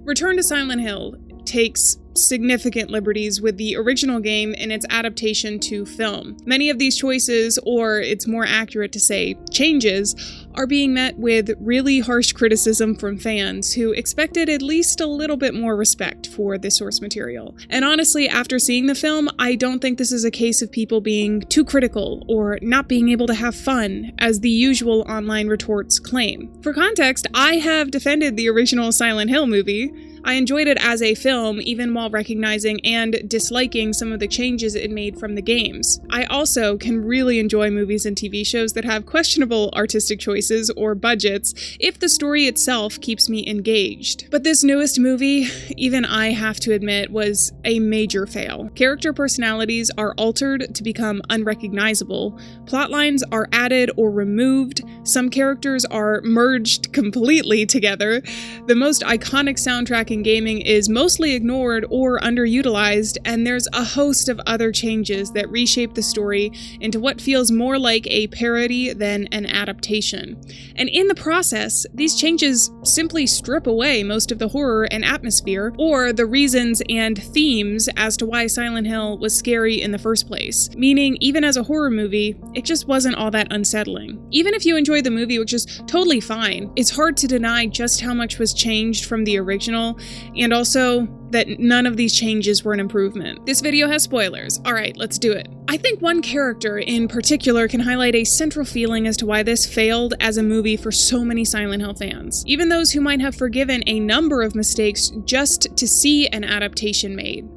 Return to Silent Hill takes significant liberties with the original game and its adaptation to film. Many of these choices, or it's more accurate to say changes, are being met with really harsh criticism from fans who expected at least a little bit more respect for the source material. And honestly, after seeing the film, I don't think this is a case of people being too critical or not being able to have fun, as the usual online retorts claim. For context, I have defended the original Silent Hill movie. I enjoyed it as a film, even while recognizing and disliking some of the changes it made from the games. I also can really enjoy movies and TV shows that have questionable artistic choices or budgets if the story itself keeps me engaged. But this newest movie, even I have to admit, was a major fail. Character personalities are altered to become unrecognizable, plotlines are added or removed, some characters are merged completely together, the most iconic soundtrack in gaming is mostly ignored or underutilized, and there's a host of other changes that reshape the story into what feels more like a parody than an adaptation. And in the process, these changes simply strip away most of the horror and atmosphere, or the reasons and themes as to why Silent Hill was scary in the first place. Meaning, even as a horror movie, it just wasn't all that unsettling. Even if you enjoyed the movie, which is totally fine, it's hard to deny just how much was changed from the original, and also that none of these changes were an improvement. This video has spoilers. Alright, let's do it. I think one character in particular can highlight a central feeling as to why this failed as a movie for so many Silent Hill fans. Even those who might have forgiven a number of mistakes just to see an adaptation made.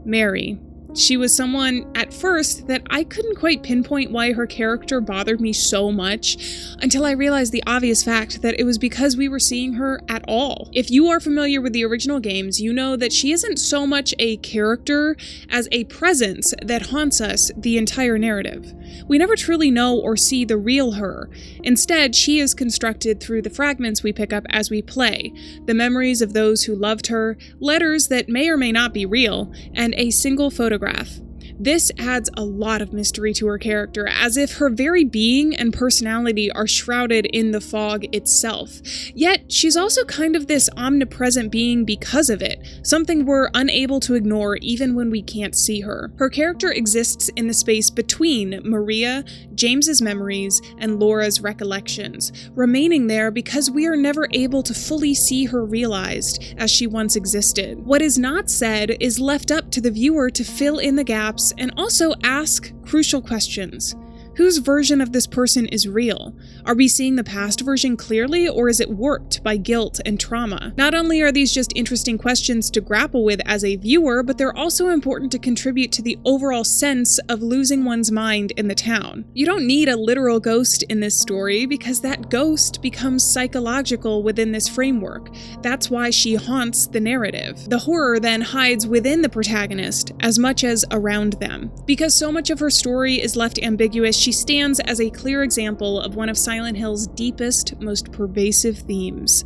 Mary. She was someone, at first, that I couldn't quite pinpoint why her character bothered me so much, until I realized the obvious fact that it was because we were seeing her at all. If you are familiar with the original games, you know that she isn't so much a character as a presence that haunts us the entire narrative. We never truly know or see the real her. Instead, she is constructed through the fragments we pick up as we play, the memories of those who loved her, letters that may or may not be real, and a single photograph. This adds a lot of mystery to her character, as if her very being and personality are shrouded in the fog itself. Yet, she's also kind of this omnipresent being because of it, something we're unable to ignore even when we can't see her. Her character exists in the space between Maria, James's memories, and Laura's recollections, remaining there because we are never able to fully see her realized as she once existed. What is not said is left up to the viewer to fill in the gaps and also ask crucial questions. Whose version of this person is real? Are we seeing the past version clearly, or is it warped by guilt and trauma? Not only are these just interesting questions to grapple with as a viewer, but they're also important to contribute to the overall sense of losing one's mind in the town. You don't need a literal ghost in this story, because that ghost becomes psychological within this framework. That's why she haunts the narrative. The horror then hides within the protagonist as much as around them. Because so much of her story is left ambiguous, she stands as a clear example of one of Silent Hill's deepest, most pervasive themes: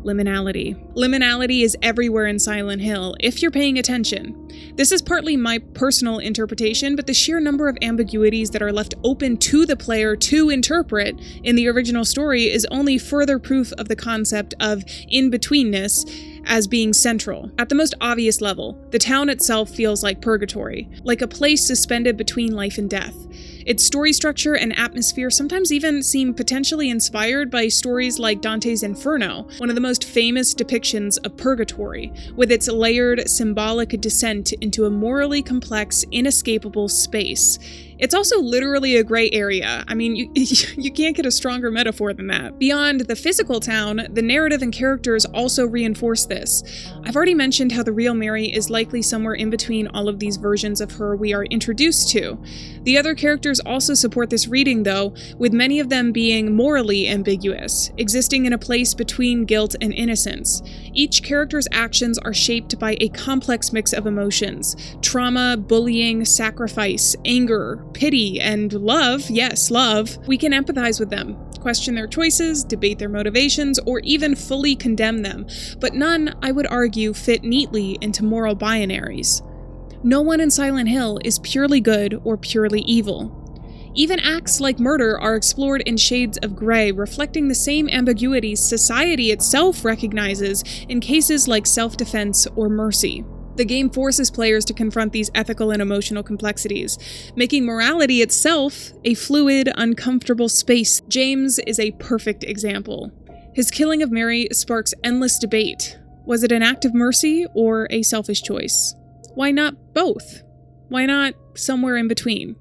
liminality. Liminality is everywhere in Silent Hill, if you're paying attention. This is partly my personal interpretation, but the sheer number of ambiguities that are left open to the player to interpret in the original story is only further proof of the concept of in-betweenness as being central. At the most obvious level, the town itself feels like purgatory, like a place suspended between life and death. Its story structure and atmosphere sometimes even seem potentially inspired by stories like Dante's Inferno, one of the most famous depictions of purgatory, with its layered, symbolic descent into a morally complex, inescapable space. It's also literally a gray area. I mean, you can't get a stronger metaphor than that. Beyond the physical town, the narrative and characters also reinforce this. I've already mentioned how the real Mary is likely somewhere in between all of these versions of her we are introduced to. The other characters also support this reading, though, with many of them being morally ambiguous, existing in a place between guilt and innocence. Each character's actions are shaped by a complex mix of emotions: trauma, bullying, sacrifice, anger, pity, and love. Yes, love. We can empathize with them, question their choices, debate their motivations, or even fully condemn them, but none, I would argue, fit neatly into moral binaries. No one in Silent Hill is purely good or purely evil. Even acts like murder are explored in shades of gray, reflecting the same ambiguities society itself recognizes in cases like self-defense or mercy. The game forces players to confront these ethical and emotional complexities, making morality itself a fluid, uncomfortable space. James is a perfect example. His killing of Mary sparks endless debate. Was it an act of mercy or a selfish choice? Why not both? Why not somewhere in between?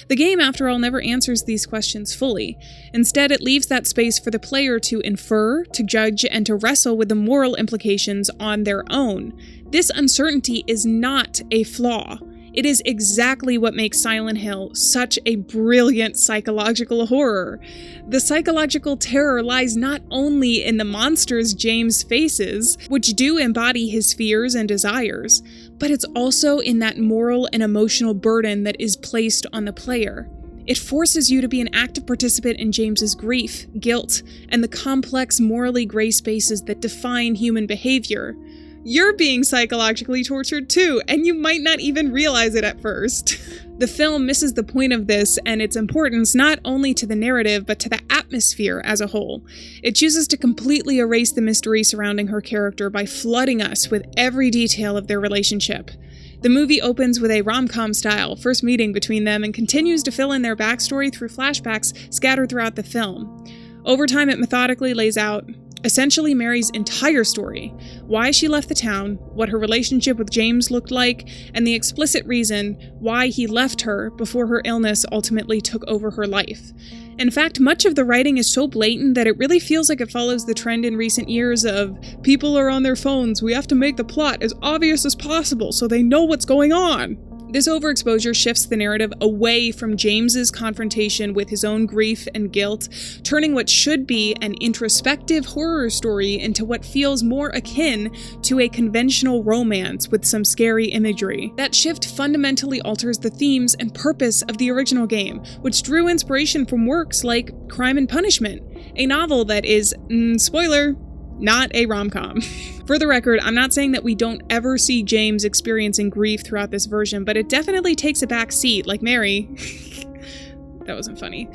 The game, after all, never answers these questions fully. Instead, it leaves that space for the player to infer, to judge, and to wrestle with the moral implications on their own. This uncertainty is not a flaw. It is exactly what makes Silent Hill such a brilliant psychological horror. The psychological terror lies not only in the monsters James faces, which do embody his fears and desires, but it's also in that moral and emotional burden that is placed on the player. It forces you to be an active participant in James's grief, guilt, and the complex morally gray spaces that define human behavior. You're being psychologically tortured too, and you might not even realize it at first. The film misses the point of this and its importance not only to the narrative, but to the atmosphere as a whole. It chooses to completely erase the mystery surrounding her character by flooding us with every detail of their relationship. The movie opens with a rom-com style first meeting between them and continues to fill in their backstory through flashbacks scattered throughout the film. Over time, it methodically lays out essentially Mary's entire story, why she left the town, what her relationship with James looked like, and the explicit reason why he left her before her illness ultimately took over her life. In fact, much of the writing is so blatant that it really feels like it follows the trend in recent years of, people are on their phones, we have to make the plot as obvious as possible so they know what's going on. This overexposure shifts the narrative away from James's confrontation with his own grief and guilt, turning what should be an introspective horror story into what feels more akin to a conventional romance with some scary imagery. That shift fundamentally alters the themes and purpose of the original game, which drew inspiration from works like Crime and Punishment, a novel that is, spoiler, not a rom-com. For the record, I'm not saying that we don't ever see James experiencing grief throughout this version, but it definitely takes a back seat, like Mary. That wasn't funny.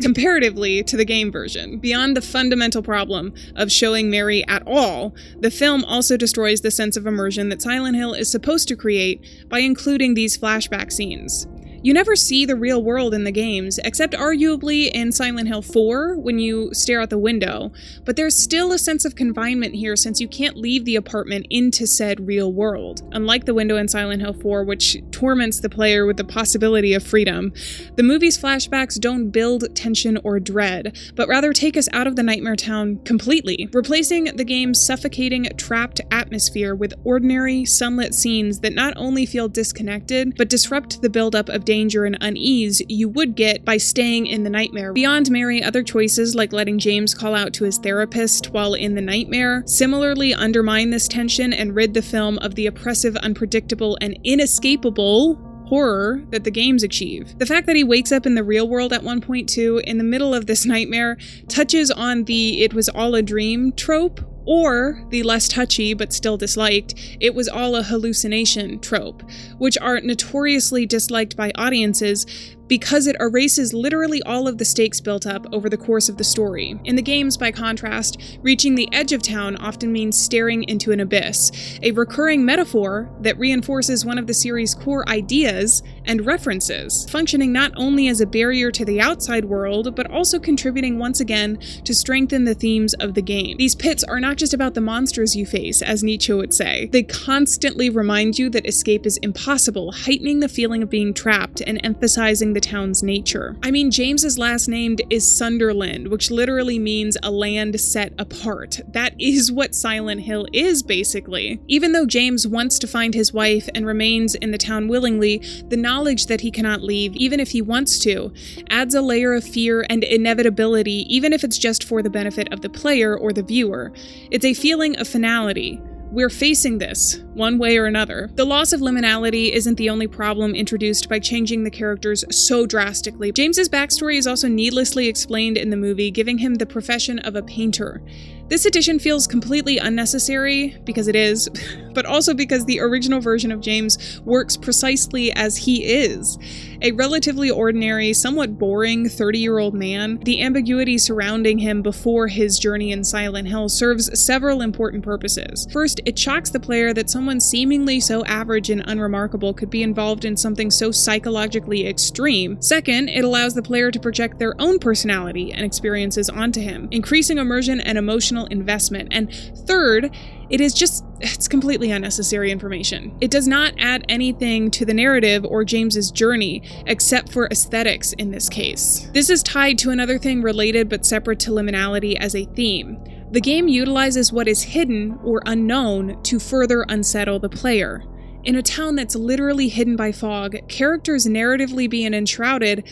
Comparatively to the game version. Beyond the fundamental problem of showing Mary at all, the film also destroys the sense of immersion that Silent Hill is supposed to create by including these flashback scenes. You never see the real world in the games, except arguably in Silent Hill 4 when you stare out the window, but there's still a sense of confinement here since you can't leave the apartment into said real world. Unlike the window in Silent Hill 4, which torments the player with the possibility of freedom, the movie's flashbacks don't build tension or dread, but rather take us out of the nightmare town completely, replacing the game's suffocating, trapped atmosphere with ordinary, sunlit scenes that not only feel disconnected, but disrupt the buildup of danger and unease you would get by staying in the nightmare. Beyond Mary, other choices like letting James call out to his therapist while in the nightmare similarly undermine this tension and rid the film of the oppressive, unpredictable, and inescapable horror that the games achieve. The fact that he wakes up in the real world at one point too, in the middle of this nightmare, touches on the "it was all a dream" trope, or the less touchy but still disliked "it was all a hallucination" trope, which are notoriously disliked by audiences because it erases literally all of the stakes built up over the course of the story. In the games, by contrast, reaching the edge of town often means staring into an abyss, a recurring metaphor that reinforces one of the series' core ideas and references, functioning not only as a barrier to the outside world, but also contributing once again to strengthen the themes of the game. These pits are not just about the monsters you face, as Nietzsche would say. They constantly remind you that escape is impossible, heightening the feeling of being trapped and emphasizing the town's nature. I mean, James's last name is Sunderland, which literally means a land set apart. That is what Silent Hill is, basically. Even though James wants to find his wife and remains in the town willingly, the knowledge that he cannot leave, even if he wants to, adds a layer of fear and inevitability, even if it's just for the benefit of the player or the viewer. It's a feeling of finality. We're facing this, one way or another. The loss of liminality isn't the only problem introduced by changing the characters so drastically. James's backstory is also needlessly explained in the movie, giving him the profession of a painter. This edition feels completely unnecessary, because it is, but also because the original version of James works precisely as he is. A relatively ordinary, somewhat boring 30-year-old man, the ambiguity surrounding him before his journey in Silent Hill serves several important purposes. First, it shocks the player that someone seemingly so average and unremarkable could be involved in something so psychologically extreme. Second, it allows the player to project their own personality and experiences onto him, increasing immersion and emotional investment. And third, it's completely unnecessary information. It does not add anything to the narrative or James's journey, except for aesthetics in this case. This is tied to another thing related but separate to liminality as a theme. The game utilizes what is hidden or unknown to further unsettle the player. In a town that's literally hidden by fog, characters narratively being enshrouded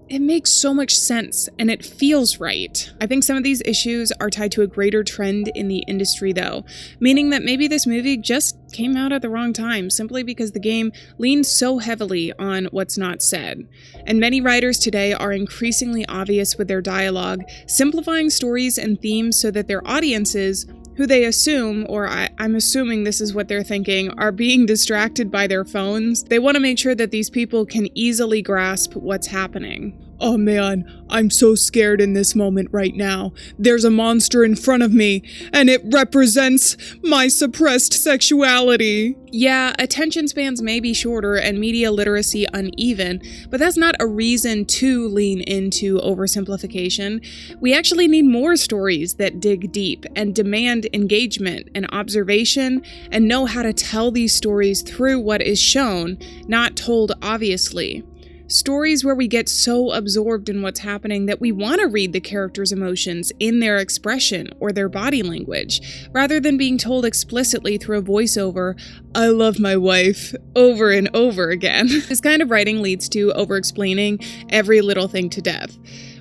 it makes so much sense, and it feels right. I think some of these issues are tied to a greater trend in the industry though, meaning that maybe this movie just came out at the wrong time, simply because the game leans so heavily on what's not said. And many writers today are increasingly obvious with their dialogue, simplifying stories and themes so that their audiences, who they assume, or I'm assuming this is what they're thinking, are being distracted by their phones. They want to make sure that these people can easily grasp what's happening. Oh man, I'm so scared in this moment right now. There's a monster in front of me, and it represents my suppressed sexuality. Yeah, attention spans may be shorter and media literacy uneven, but that's not a reason to lean into oversimplification. We actually need more stories that dig deep and demand engagement and observation and know how to tell these stories through what is shown, not told obviously. Stories where we get so absorbed in what's happening that we want to read the characters' emotions in their expression or their body language, rather than being told explicitly through a voiceover, "I love my wife," over and over again. This kind of writing leads to over-explaining every little thing to death.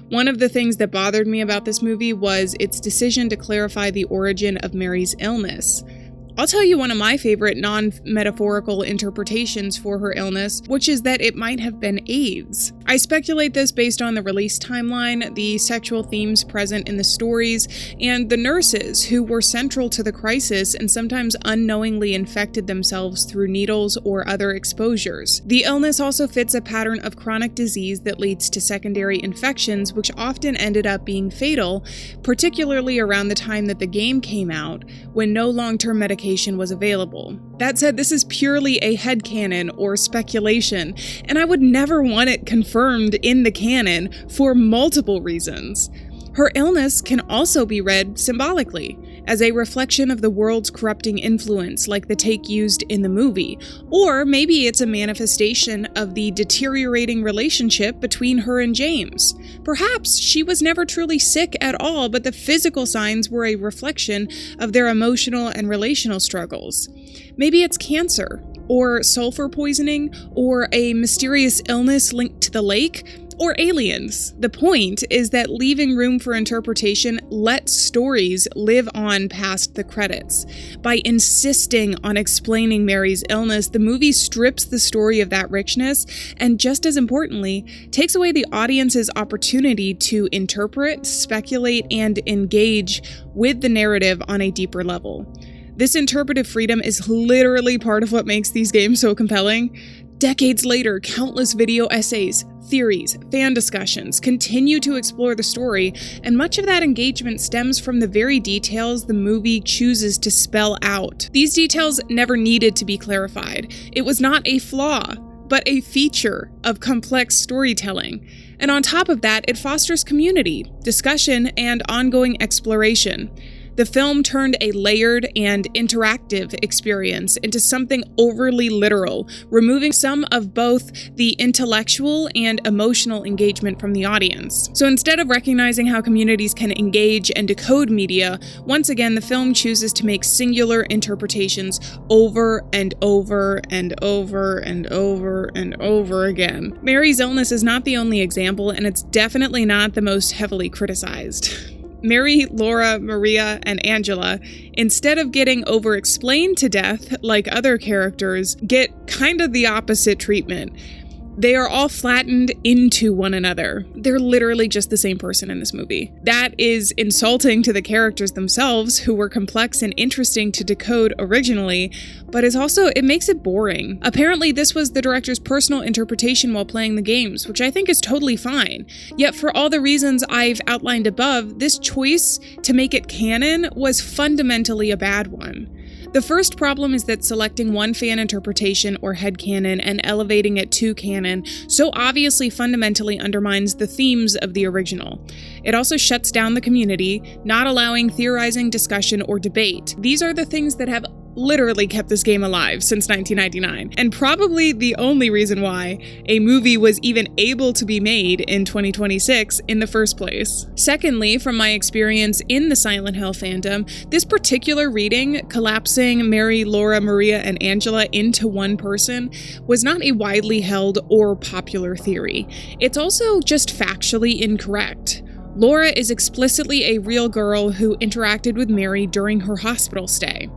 One of the things that bothered me about this movie was its decision to clarify the origin of Mary's illness. I'll tell you one of my favorite non-metaphorical interpretations for her illness, which is that it might have been AIDS. I speculate this based on the release timeline, the sexual themes present in the stories, and the nurses who were central to the crisis and sometimes unknowingly infected themselves through needles or other exposures. The illness also fits a pattern of chronic disease that leads to secondary infections, which often ended up being fatal, particularly around the time that the game came out, when no long-term medication was available. That said, this is purely a headcanon or speculation, and I would never want it confirmed in the canon for multiple reasons. Her illness can also be read symbolically, as a reflection of the world's corrupting influence, like the take used in the movie. Or maybe it's a manifestation of the deteriorating relationship between her and James. Perhaps she was never truly sick at all, but the physical signs were a reflection of their emotional and relational struggles. Maybe it's cancer, or sulfur poisoning, or a mysterious illness linked to the lake, or aliens. The point is that leaving room for interpretation lets stories live on past the credits. By insisting on explaining Mary's illness, the movie strips the story of that richness, and just as importantly, takes away the audience's opportunity to interpret, speculate, and engage with the narrative on a deeper level. This interpretive freedom is literally part of what makes these games so compelling. Decades later, countless video essays, theories, fan discussions continue to explore the story, and much of that engagement stems from the very details the movie chooses to spell out. These details never needed to be clarified. It was not a flaw, but a feature of complex storytelling. And on top of that, it fosters community, discussion, and ongoing exploration. The film turned a layered and interactive experience into something overly literal, removing some of both the intellectual and emotional engagement from the audience. So instead of recognizing how communities can engage and decode media, once again the film chooses to make singular interpretations over and over and over and over and over again. Mary's illness is not the only example, and it's definitely not the most heavily criticized. Mary, Laura, Maria, and Angela, instead of getting over-explained to death like other characters, get kind of the opposite treatment. They are all flattened into one another. They're literally just the same person in this movie. That is insulting to the characters themselves, who were complex and interesting to decode originally, but it makes it boring. Apparently, this was the director's personal interpretation while playing the games, which I think is totally fine. Yet for all the reasons I've outlined above, this choice to make it canon was fundamentally a bad one. The first problem is that selecting one fan interpretation or headcanon and elevating it to canon so obviously fundamentally undermines the themes of the original. It also shuts down the community, not allowing theorizing, discussion, or debate. These are the things that have literally kept this game alive since 1999, and probably the only reason why a movie was even able to be made in 2026 in the first place. Secondly, from my experience in the Silent Hill fandom, this particular reading, collapsing Mary, Laura, Maria, and Angela into one person, was not a widely held or popular theory. It's also just factually incorrect. Laura is explicitly a real girl who interacted with Mary during her hospital stay.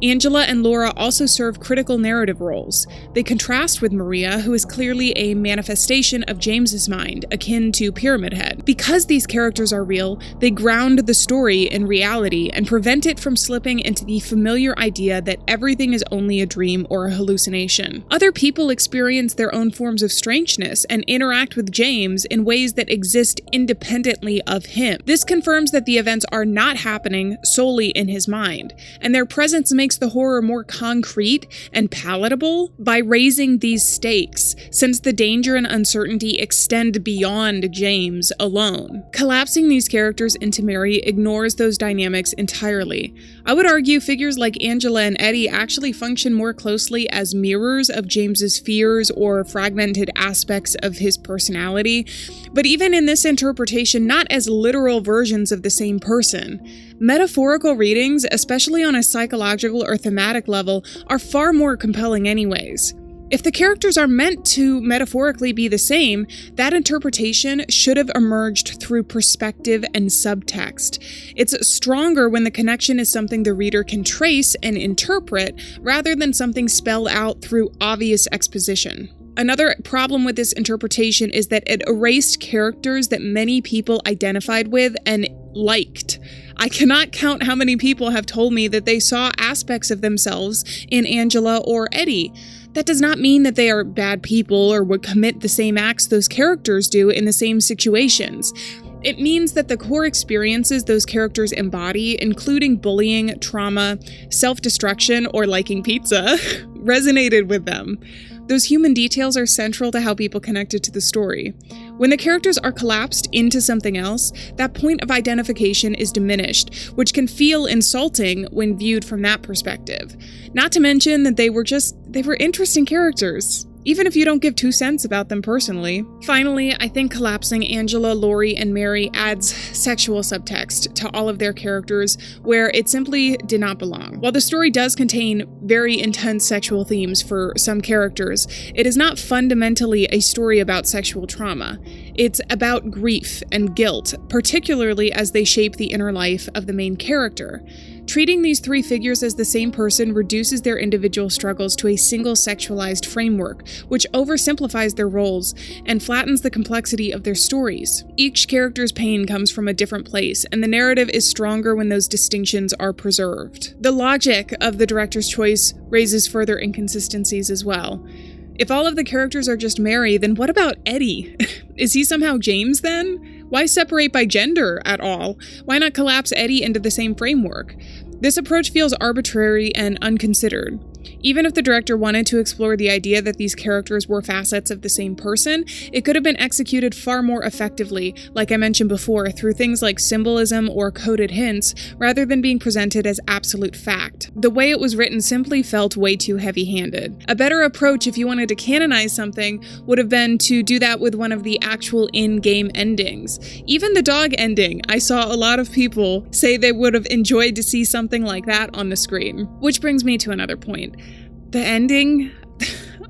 Angela and Laura also serve critical narrative roles. They contrast with Maria, who is clearly a manifestation of James's mind, akin to Pyramid Head. Because these characters are real, they ground the story in reality and prevent it from slipping into the familiar idea that everything is only a dream or a hallucination. Other people experience their own forms of strangeness and interact with James in ways that exist independently of him. This confirms that the events are not happening solely in his mind, and their presence makes the horror more concrete and palatable by raising these stakes, since the danger and uncertainty extend beyond James alone. Collapsing these characters into Mary ignores those dynamics entirely. I would argue figures like Angela and Eddie actually function more closely as mirrors of James's fears or fragmented aspects of his personality, but even in this interpretation, not as literal versions of the same person. Metaphorical readings, especially on a psychological or thematic level, are far more compelling anyways. If the characters are meant to metaphorically be the same, that interpretation should have emerged through perspective and subtext. It's stronger when the connection is something the reader can trace and interpret, rather than something spelled out through obvious exposition. Another problem with this interpretation is that it erased characters that many people identified with and liked. I cannot count how many people have told me that they saw aspects of themselves in Angela or Eddie. That does not mean that they are bad people or would commit the same acts those characters do in the same situations. It means that the core experiences those characters embody, including bullying, trauma, self-destruction, or liking pizza, resonated with them. Those human details are central to how people connected to the story. When the characters are collapsed into something else, that point of identification is diminished, which can feel insulting when viewed from that perspective. Not to mention that they were interesting characters, even if you don't give 2 cents about them personally. Finally, I think collapsing Angela, Laurie, and Mary adds sexual subtext to all of their characters where it simply did not belong. While the story does contain very intense sexual themes for some characters, it is not fundamentally a story about sexual trauma. It's about grief and guilt, particularly as they shape the inner life of the main character. Treating these 3 figures as the same person reduces their individual struggles to a single sexualized framework, which oversimplifies their roles and flattens the complexity of their stories. Each character's pain comes from a different place, and the narrative is stronger when those distinctions are preserved. The logic of the director's choice raises further inconsistencies as well. If all of the characters are just Mary, then what about Eddie? Is he somehow James then? Why separate by gender at all? Why not collapse Eddie into the same framework? This approach feels arbitrary and unconsidered. Even if the director wanted to explore the idea that these characters were facets of the same person, it could have been executed far more effectively, like I mentioned before, through things like symbolism or coded hints, rather than being presented as absolute fact. The way it was written simply felt way too heavy-handed. A better approach, if you wanted to canonize something, would have been to do that with one of the actual in-game endings. Even the dog ending, I saw a lot of people say they would have enjoyed to see something like that on the screen. Which brings me to another point. The ending,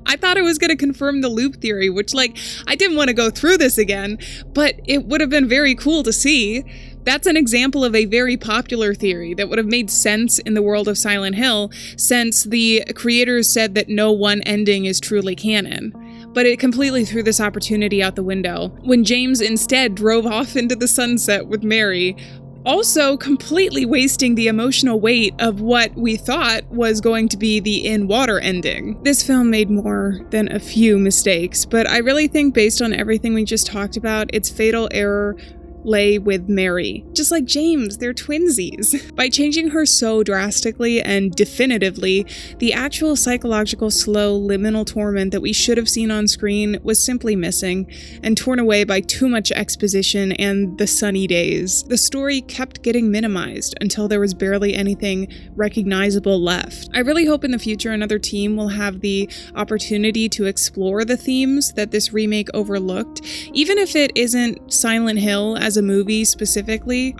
I thought it was going to confirm the loop theory, which, I didn't want to go through this again, but it would have been very cool to see. That's an example of a very popular theory that would have made sense in the world of Silent Hill, since the creators said that no one ending is truly canon. but it completely threw this opportunity out the window when James instead drove off into the sunset with Mary, also completely wasting the emotional weight of what we thought was going to be the in-water ending. This film made more than a few mistakes, but I really think based on everything we just talked about, its fatal error lay with Mary. Just like James, they're twinsies. By changing her so drastically and definitively, the actual psychological slow liminal torment that we should have seen on screen was simply missing and torn away by too much exposition and the sunny days. The story kept getting minimized until there was barely anything recognizable left. I really hope in the future another team will have the opportunity to explore the themes that this remake overlooked, even if it isn't Silent Hill as a movie specifically.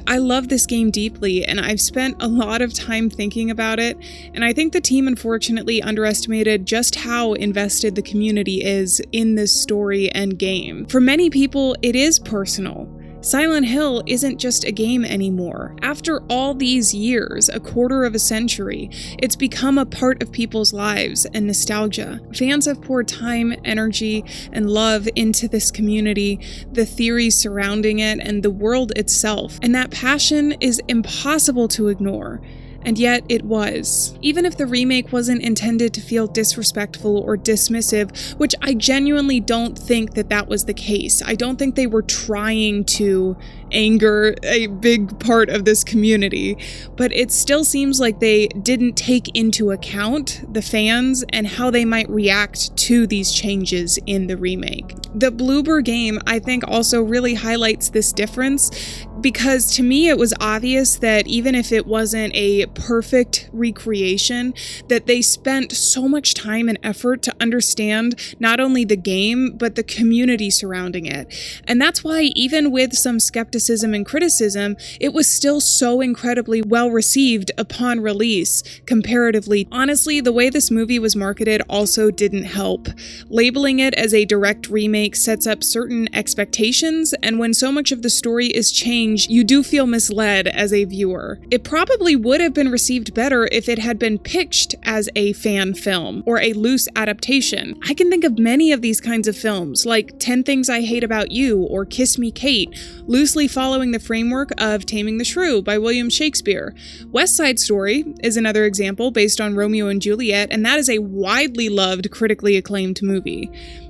I love this game deeply, and I've spent a lot of time thinking about it, and I think the team unfortunately underestimated just how invested the community is in this story and game. For many people, it is personal. Silent Hill isn't just a game anymore. After all these years, a quarter of a century, it's become a part of people's lives and nostalgia. Fans have poured time, energy, and love into this community, the theories surrounding it, and the world itself, and that passion is impossible to ignore. And yet it was. Even if the remake wasn't intended to feel disrespectful or dismissive, which I genuinely don't think that was the case. I don't think they were trying to anger a big part of this community, but it still seems like they didn't take into account the fans and how they might react to these changes in the remake. The Bloober game, I think, also really highlights this difference, because to me it was obvious that even if it wasn't a perfect recreation, that they spent so much time and effort to understand not only the game, but the community surrounding it. And that's why even with some skepticism and criticism, it was still so incredibly well received upon release, comparatively. Honestly, the way this movie was marketed also didn't help. Labeling it as a direct remake sets up certain expectations, and when so much of the story is changed, you do feel misled as a viewer. It probably would have been received better if it had been pitched as a fan film or a loose adaptation. I can think of many of these kinds of films, like 10 Things I Hate About You or Kiss Me Kate, loosely following the framework of Taming the Shrew by William Shakespeare. West Side Story is another example based on Romeo and Juliet, and that is a widely loved, critically acclaimed movie.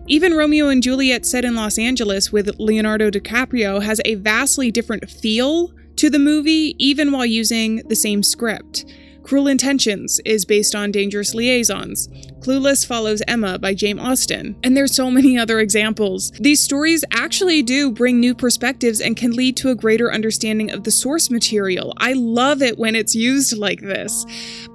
Even Romeo and Juliet set in Los Angeles with Leonardo DiCaprio has a vastly different feel to the movie, even while using the same script. Cruel Intentions is based on Dangerous Liaisons. Clueless follows Emma by Jane Austen. And there's so many other examples. These stories actually do bring new perspectives and can lead to a greater understanding of the source material. I love it when it's used like this.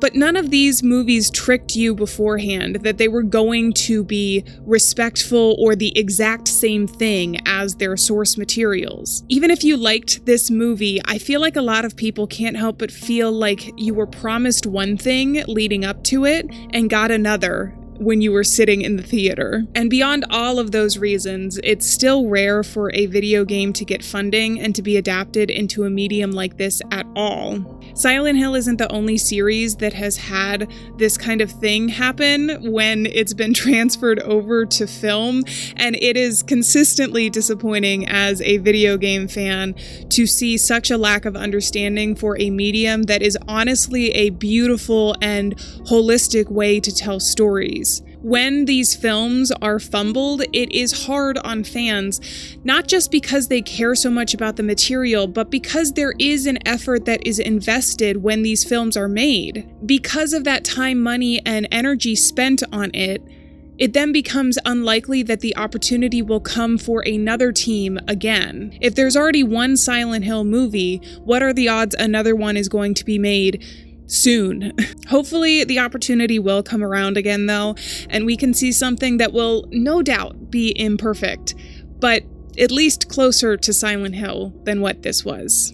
But none of these movies tricked you beforehand that they were going to be respectful or the exact same thing as their source materials. Even if you liked this movie, I feel like a lot of people can't help but feel like you were promised one thing leading up to it and got another when you were sitting in the theater. And beyond all of those reasons, it's still rare for a video game to get funding and to be adapted into a medium like this at all. Silent Hill isn't the only series that has had this kind of thing happen when it's been transferred over to film, and it is consistently disappointing as a video game fan to see such a lack of understanding for a medium that is honestly a beautiful and holistic way to tell stories. When these films are fumbled, it is hard on fans, not just because they care so much about the material, but because there is an effort that is invested when these films are made. Because of that time, money, and energy spent on it, it then becomes unlikely that the opportunity will come for another team again. If there's already one Silent Hill movie, what are the odds another one is going to be made soon? Hopefully the opportunity will come around again though, and we can see something that will no doubt be imperfect, but at least closer to Silent Hill than what this was.